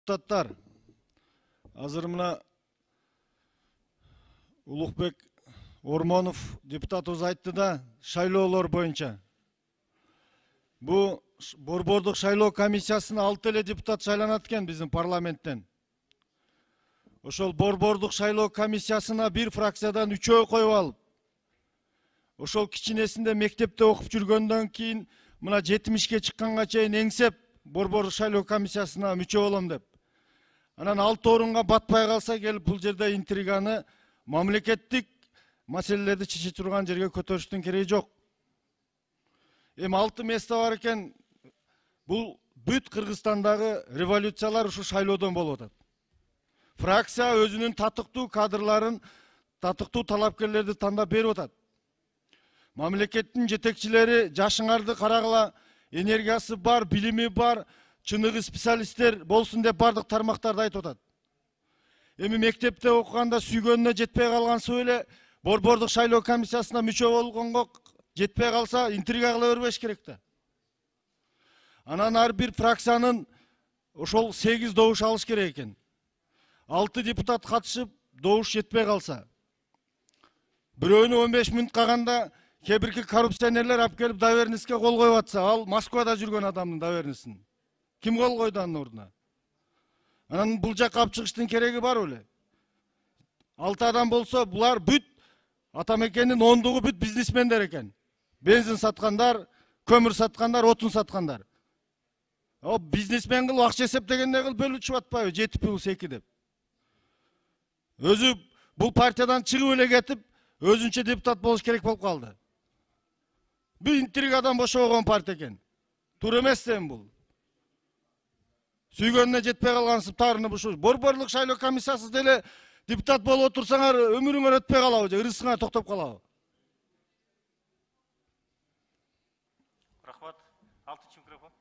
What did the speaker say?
Депутаттар, азыр мына Улукбек Ормонов депутатыбыз айтты да, шайлоолор боюнча. Бу борбордук шайлоо комиссиясына 6 эле депутат шайланат экен биздин парламенттен. Ошол борбордук шайлоо комиссиясына бир фракциядан 3 коюп алып, ошол кичинесинде мектепте окуп жүргөндөн кийин мына 70-ке чыкканга чейин эңсеп борбордук шайлоо комиссиясына мүчө болом деп. Анан 6 орунга батпай калса келип бул жерде интриганы мамлекеттик маселелерди чече турган жерге көтөрүштүн кереги жок. Эми 6 место бар экен. Бул бүт Кыргызстандагы революциялар ушу шайлоодон болуп атат. Фракция өзүнүн татыктуу кадрларын, татыктуу талапкерлерди тандап берип атат. Мамлекеттин жетекчилери жашыңарды карагыла, энергиясы бар, билими бар, чыныгы специалисттер болсун деп бардык тармактарды айтып атат. Эми мектепте окуганда сүйгөнүнө жетпей калгансып эле борбордук шайлоо комиссиясына мүчө болгонго жетпей калса интрига кыла бербеш керек да. Анан ар бир фракциянын ошол 8 добуш алыш керек экен. 6 депутат катышып, добуш жетпей калса, бирөөнү 15 мүнөт калганда кээ-бирки коррупционерлер алып келип доверенностьке кол коюп атса, ал Москвада жүргөн адамдын доверенностьсин ким кол койду анын ордуна? Анан бул жакка алып чыгыштын кереги бар беле? 6 адам болсо, булар бүт атамекендин ондугу бүт бизнесмендер экен. Бензин саткандар, көмүр саткандар, отун саткандар. О, бизнесмен кылып акча эсептегенде кылып бөлүшүп атпайбы? 7+2 деп. Өзү бул партиядан чыгып эле кетип, өзүнчө депутат болуш керек болуп калды. Бул интригадан бошобогон партия экен. Туура эмес эми бул. Сүйгөнүнө жетпей калгансып тарыны бушуш. Борборлук шайлоо комиссиясыз деле депутат болуп отурсаңар, өмүрүңөр өтпөй калабы же, ырысыңар токтоп калабы? Рахмат. 6 микрофон.